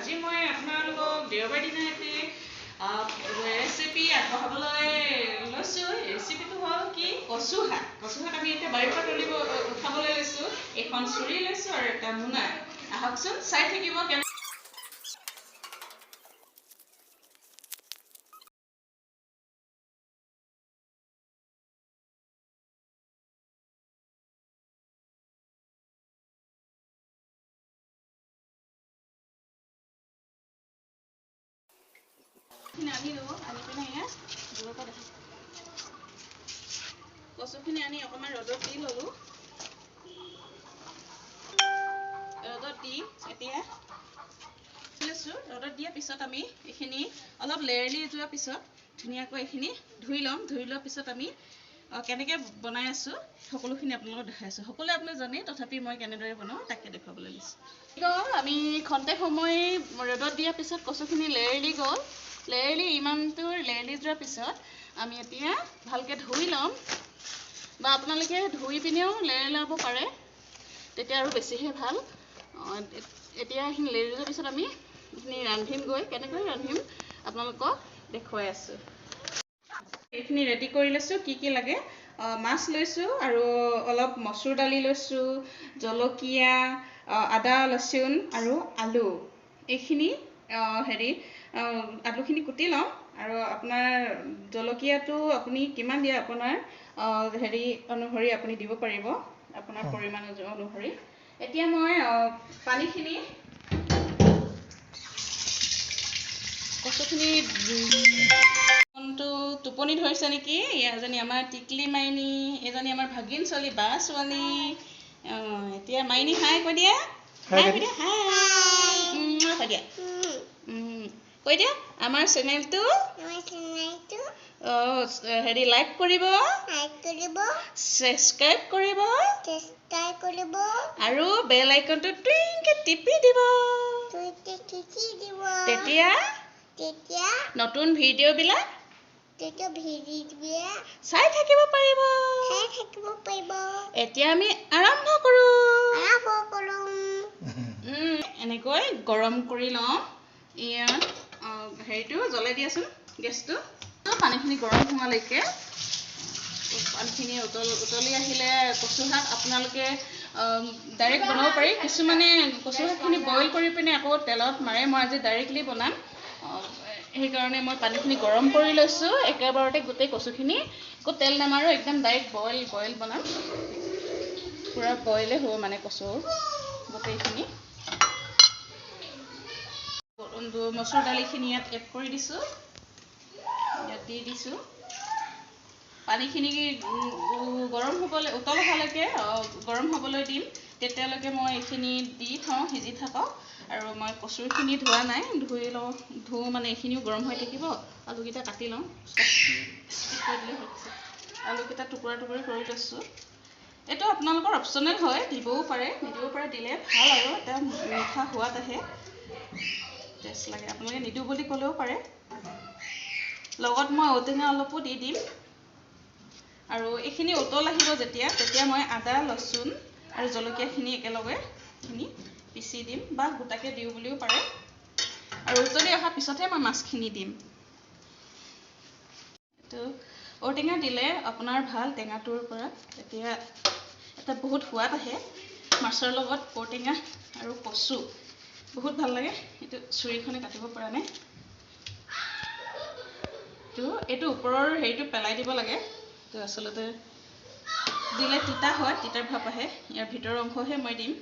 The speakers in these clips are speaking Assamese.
আজি মই আপোনালোকক দেওবাৰ দিনা এটি ৰেচিপি আগবঢ়াবলৈ লৈছোঁ। ৰেচিপিটো হ'ল কি কচু শাক। কচু শাক আমি এতিয়া বাৰীৰ পৰা উঠাবলৈ লৈছোঁ। এখন চুৰি লৈছোঁ আৰু এটা মোনা। আহকচোন চাই থাকিব কেনে আনি ল'ব। আনি পিনে ইয়াত দূৰৰ পৰা দেখা কচুখিনি আনি অকণমান ৰ'দত দি ল'লোঁ। ৰ'দত দি এতিয়া লৈছোঁ। ৰ'দত দিয়াৰ পিছত আমি এইখিনি অলপ লেৰেলি যোৱাৰ পিছত ধুনীয়াকৈ এইখিনি ধুই ল'ম। ধুই লোৱাৰ পিছত আমি কেনেকৈ বনাই আছোঁ সকলোখিনি আপোনালোকক দেখাই আছোঁ। সকলোৱে আপুনি জানেই, তথাপি মই কেনেদৰে বনাওঁ তাকে দেখুৱাবলৈ লৈছোঁ। আমি খন্তেক সময় ৰ'দত দিয়াৰ পিছত কচুখিনি লেৰেলি গ'ল। ইমানটো লেৰেলি যোৱাৰ পিছত আমি এতিয়া ভালকৈ ধুই ল'ম, বা আপোনালোকে ধুই পিনেও লেৰেলাব পাৰে, তেতিয়া আৰু বেছিহে ভাল। এতিয়া এইখিনি লেৰেলি যোৱাৰ পিছত আমি এইখিনি ৰান্ধিমগৈ। কেনেকৈ ৰান্ধিম আপোনালোকক দেখুৱাই আছোঁ। এইখিনি ৰেডি কৰি লৈছোঁ। কি লাগে, মাছ লৈছোঁ আৰু অলপ মচুৰ দালি লৈছোঁ, জলকীয়া, আদা লচুন আৰু আলু। এইখিনি আলুখিনি কুটি ল'ম। আৰু আপোনাৰ জলকীয়াটো আপুনি কিমান দিয়ে আপোনাৰ অনুসৰি আপুনি দিব পাৰিব, আপোনাৰ পৰিমাণ অনুসৰি। এতিয়া মই পানীখিনি কচুখিনি টোপনি ধৰিছে নেকি, এজনী আমাৰ টিকলি মাইনী, এজনী আমাৰ ভাগিন ছোৱালী বা ছোৱালী। এতিয়া মাইনী হাই কৈ দিয়া, হাই কৈ দিয়া, কৈ দিয়া, কৈ দিয়া। আমাৰ চেনেলটো লাইক কৰিব, ছাবস্ক্ৰাইব কৰিব আৰু বেল আইকনটো টুইংকে টিপি দিব। তেতিয়া নতুন ভিডিঅ'বিলাক চাই থাকিব পাৰিব। এতিয়া আমি আৰম্ভ কৰোঁ। এনেকৈ গৰম কৰি লওঁ। ইয়াত জ্বলাই দিয়াচোন গেছটো। পানীখিনি গৰম হোৱালৈকে, পানীখিনি উতলি আহিলে কচু শাক আপোনালোকে ডাইৰেক্ট বনাব পাৰি। কিছুমানে কচু শাকখিনি বইল কৰি পিনে আকৌ তেলত মাৰে। মই আজি ডাইৰেক্টলি বনাম, সেইকাৰণে মই পানীখিনি গৰম কৰি লৈছোঁ। একেবাৰতে গোটেই কচুখিনি একো তেল নামাৰোঁ, একদম ডাইৰেক্ট বইল বনাম। পূৰা বইলে হ'ব মানে কচু গোটেইখিনি। মচুৰ দালিখিনি ইয়াত এড কৰি দিছোঁ। ইয়াত দি দিছোঁ। পানীখিনি উতল অহালৈকে গৰম হ'বলৈ দিম। তেতিয়ালৈকে মই এইখিনি দি থওঁ, সিজি থাকক। আৰু মই কচুখিনি ধোৱা নাই, ধুওঁ মানে এইখিনিও গৰম হৈ থাকিব। আলুকেইটা কাটি লওঁ। আলুকেইটা টুকুৰা কৰি লৈছোঁ। এইটো আপোনালোকৰ অপশ্যনেল হয়, দিবও পাৰে, নিদিবও পাৰে। দিলে ভাল আৰু এটা মিঠা সোৱাদ আহে, টেষ্ট লাগে। আপোনালোকে নিদিওঁ বুলি ক'লেও পাৰে। লগত মই ঔটেঙা অলপো দি দিম। আৰু এইখিনি উতল আহিব তেতিয়া মই আদা লচুন আৰু জলকীয়াখিনি একেলগে পিচি দিম, বা গোটাকৈ দিওঁ বুলিও পাৰে। আৰু উতলি অহাৰ পিছতহে মই মাছখিনি দিম। এইটো ঔটেঙা দিলে আপোনাৰ ভাল, টেঙাটোৰ পৰা তেতিয়া এটা বহুত সোৱাদ আহে। মাছৰ লগত ঔটেঙা আৰু কচু বহুত ভাল লাগে। এইটো চুৰিখনে কাটিব পৰা নাই। এইটো ওপৰৰ পেলাই দিব লাগে। এইটো আচলতে দিলে তিতা হয়, তিতাৰ ভাৱ আহে। ইয়াৰ ভিতৰৰ অংশহে মই দিম।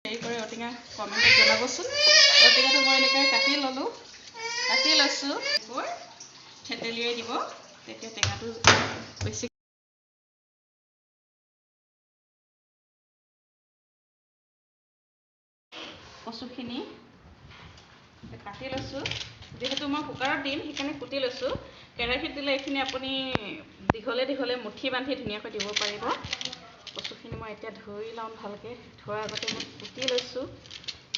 কৰি ঔটেঙা কমেণ্টত জনাবচোন। ঔটেঙাটো মই এনেকৈ কাটি লৈছোঁ। থেতেলিয়াই দিব, তেতিয়া টেঙাটো বেছি। কচুখিনি কাটি লৈছোঁ। যিহেতু মই কুকাৰত দিম, সেইকাৰণে কুটি লৈছোঁ। কেৰাহীত দিলে এইখিনি আপুনি দীঘলে দীঘলে মুঠি বান্ধি ধুনীয়াকৈ দিব পাৰিব। কচুখিনি মই এতিয়া ধুই লওঁ ভালকৈ। ধোৱাৰ আগতে মই কুটি লৈছোঁ।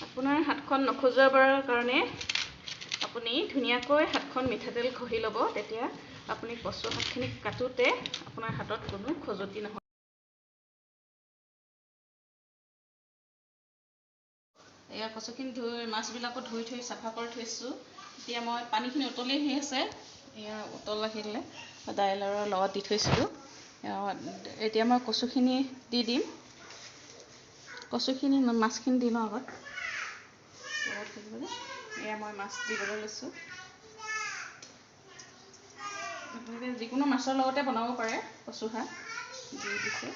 আপোনাৰ হাতখন নখজুৱাবৰ কাৰণে আপুনি ধুনীয়াকৈ হাতখন মিঠাতেল ঘঁহি ল'ব। তেতিয়া আপুনি কচু শাকখিনি কাটোতে আপোনাৰ হাতত কোনো খজুতি নহয়। এয়া কচুখিনি ধুই মাছবিলাকো ধুই থৈ চাফা কৰি থৈছোঁ। এতিয়া মই পানীখিনি উতলি আহি আছে। এয়া উতল আহিলে দাইলৰ লগত দি থৈছিলোঁ। এতিয়া মই কচুখিনি দি দিম। কচুখিনি মাছখিনি দি লওঁ আগত। এয়া মই মাছ দিবলৈ লৈছোঁ। আপোনালোকে যিকোনো মাছৰ লগতে বনাব পাৰে কচু শাক। দি দিছে।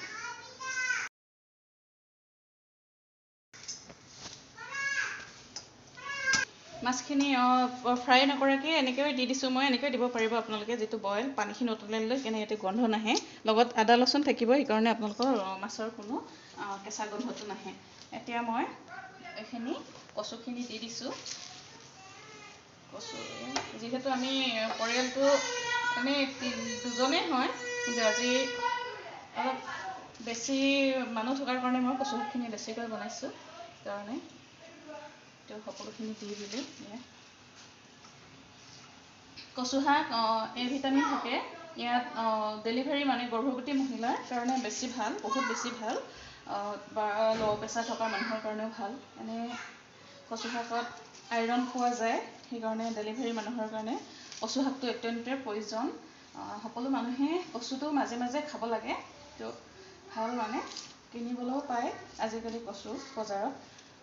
মাছখিনি ফ্ৰাই নকৰাকৈ এনেকৈ দি দিছোঁ মই। এনেকৈ দিব পাৰিব আপোনালোকে, যিটো বইল পানীখিনি উতলাই লৈ কেনে ইয়াতে গোন্ধ নাহে। লগত আদা লচুন থাকিব, সেইকাৰণে আপোনালোকৰ মাছৰ কোনো কেঁচা গোন্ধটো নাহে। এতিয়া মই এইখিনি কচুখিনি দি দিছোঁ। কচু যিহেতু আমি পৰিয়ালটো এনেই দুজনেই হয়, কিন্তু আজি অলপ বেছি মানুহ থকাৰ কাৰণে মই কচু শাকখিনি বেছিকৈ বনাইছোঁ। সেইকাৰণে সকলোখিনি দি দিলোঁ। কচু শাক এ ভিটামিন থাকে ইয়াত। ডেলিভাৰী মানে গৰ্ভৱতী মহিলাৰ কাৰণে বেছি ভাল, বহুত বেছি ভাল। বা ল' প্ৰেছাৰ থকা মানুহৰ কাৰণেও ভাল। এনে কচু শাকত আইৰণ পোৱা যায়, সেইকাৰণে ডেলিভাৰী মানুহৰ কাৰণে কচু শাকটো অত্যন্ত প্ৰয়োজন। সকলো মানুহে কচুটো মাজে মাজে খাব লাগে। তো ভাল মানে কিনিবলৈও পায় আজিকালি কচু বজাৰত।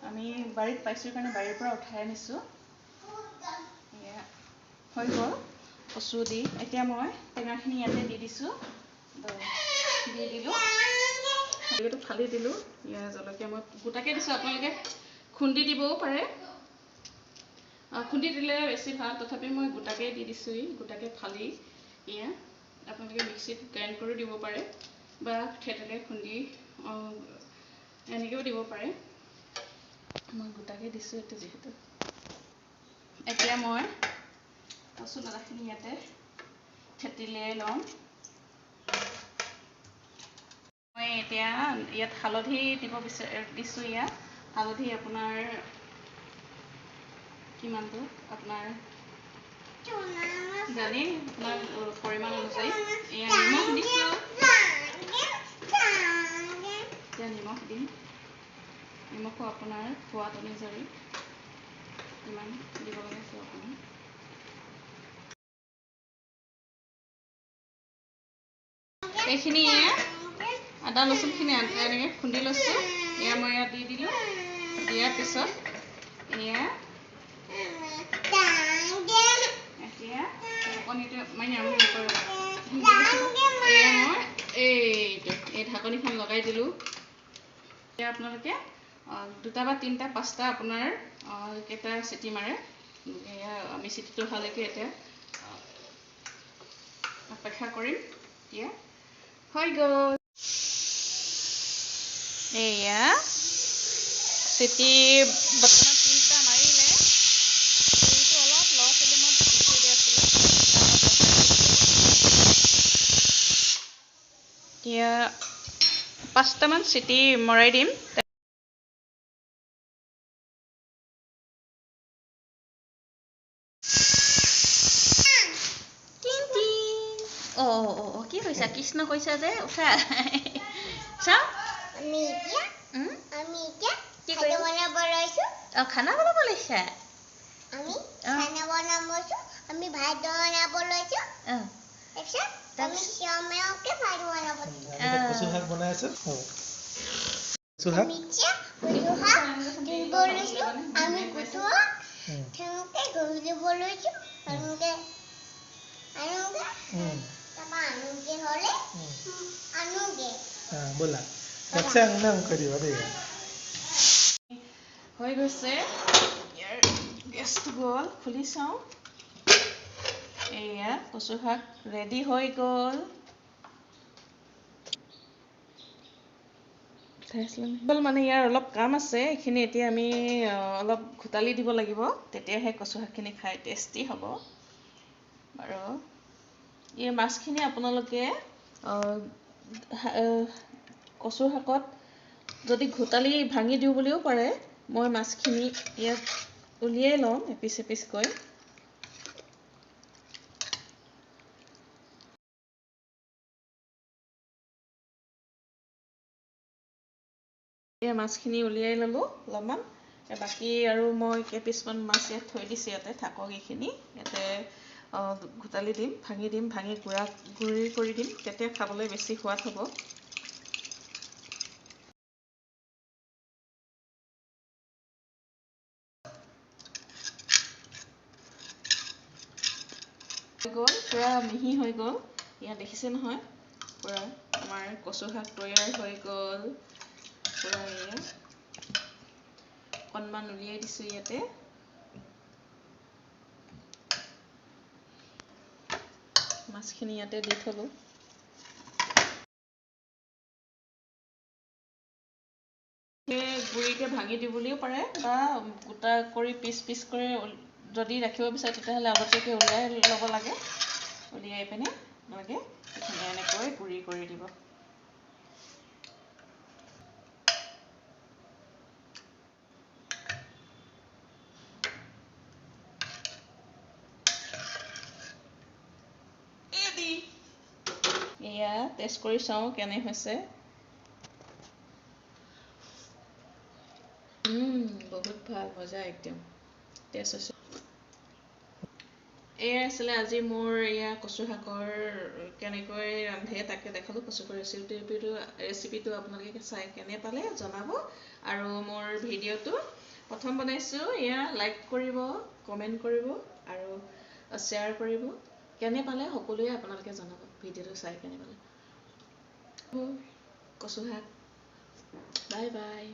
আমি বাৰীত পাইছোঁ কাৰণে বাৰীৰ পৰা উঠাই আনিছোঁ। হৈ গ'ল কচু দি। এতিয়া মই টেঙাখিনি ইয়াতে দি দিছোঁ। দি দিলোঁ, জলকীয়াটো ফালি দিলোঁ। ইয়াৰ জলকীয়া মই গোটাকৈ দিছোঁ, আপোনালোকে খুন্দি দিবও পাৰে। খুন্দি দিলে বেছি ভাল, তথাপি মই গোটাকৈ দি দিছোঁ। গোটাকৈ ফালি এয়া আপোনালোকে মিক্সিত গ্ৰাইণ্ড কৰি দিব পাৰে বা থেতেলিয়াই খুন্দি এনেকৈও দিব পাৰে। মই গোটাকৈ দিছোঁ এইটো যিহেতু। এতিয়া মই কচু লতাখিনি ইয়াতে থেতেলিয়াই লওঁ। মই এতিয়া ইয়াত হালধি দিব দিছোঁ। ইয়াত হালধি আপোনাৰ কিমানটো আপোনাৰ জানেই, আপোনাৰ পৰিমাণ অনুযায়ী। এয়া নিমখ দিছোঁ। এতিয়া নিমখ দিম। নিমখো আপোনাৰ সোৱাদ অনুযায়ী কিমান দিব লাগে আপুনি। এইখিনি আদা লচুনখিনি এনেকৈ খুন্দি লৈছোঁ। এয়া মই ইয়াত দি দিলোঁ। দিয়াৰ পিছত এয়া এতিয়া ঢাকনিটো মানে এয়া মই এই ঢাকনিখন লগাই দিলোঁ। এতিয়া আপোনালোকে 2টা বা 3টা 5টা আপোনাৰ কেইটা চিটি মাৰে। এয়া আমি চিটিটো অহালৈকে এতিয়া অপেক্ষা কৰিম। এতিয়া হৈ গ'ল। এয়া চিটি বৰ্তমান 3টা মাৰিলে। চিটিটো অলপ ল' ফ্লেমত দি থৈ দিয়া আছিলে। এতিয়া 5টামান চিটি মৰাই দিম। কি কৈছা? কৃষ্ণ কৈছা যে উঠা। চাওঁ খানা বনাব লৈছা। আমি ভাত বনাব লৈছো। আমি কচু শাক বনাই আছো। কচু শাক দিব লৈছো। আমি কচু ঠেংকে ঘূৰি দিব লৈছো। बोला करिब देই হৈ গৈছে। ইয়াৰ গেছটো গ'ল, খুলি চাওঁ। এয়া কচু শাক ৰেডি হৈ গ'ল। মানে ইয়াৰ অলপ কাম আছে। এইখিনি এতিয়া আমি অলপ ঘোটালি দিব লাগিব, তেতিয়াহে কচু শাকখিনি খাই টেষ্টি হ'ব। বাৰু এই মাছখিনি আপোনালোকে কচু শাকত যদি ঘোটালি ভাঙি দিওঁ বুলিও পাৰে। মই মাছখিনি ইয়াত উলিয়াই লওঁ এপিচ এপিচকৈ। এই মাছখিনি উলিয়াই ল'লোঁ অলপমান। বাকী আৰু মই কেইপিচমান মাছ ইয়াত থৈ দিছোঁ, ইয়াতে থাকক এইখিনি। ইয়াতে ঘোটালি দিম, ভাঙি গুড়ি কৰি দিম, তেতিয়া খাবলৈ বেছি সোৱাদ হ'ব। হৈ গ'ল, পূৰা মিহি হৈ গ'ল। ইয়াত দেখিছে নহয়, পূৰা আমাৰ কচু শাক তৈয়াৰ হৈ গ'ল। পূৰা এয়া অকণমান উলিয়াই দিছোঁ ইয়াতে। মাছখিনি ইয়াতে দি থলোঁ। গুড়িকে ভাঙি দি বুলিও পাৰে, বা গোটা কৰি পিচ কৰি যদি ৰাখিব বিচাৰে তেতিয়াহ'লে আগতীয়াকৈ উলিয়াই ল'ব লাগে। উলিয়াই পিনে আপোনালোকে এইখিনি এনেকৈ গুড়ি কৰি দিব। এয়া টেষ্ট কৰি চাওঁ কেনে হৈছে। বহুত ভাল, মজা একদম টেষ্ট হৈছে। এয়া আছিলে আজি মোৰ এয়া কচু শাকৰ কেনেকৈ ৰান্ধে তাকে দেখালোঁ। কচু শাকৰ ৰেচিপিটো আপোনালোকে চাই কেনে পালে জনাব। আৰু মোৰ ভিডিঅ'টো প্ৰথম বনাইছোঁ, এয়া লাইক কৰিব, কমেণ্ট কৰিব আৰু শ্বেয়াৰ কৰিব। কেনে পালে সকলোৱে আপোনালোকে জনাব ভিডিঅ'টো চাই কেনে পালে। কচু শাক, বাই বাই।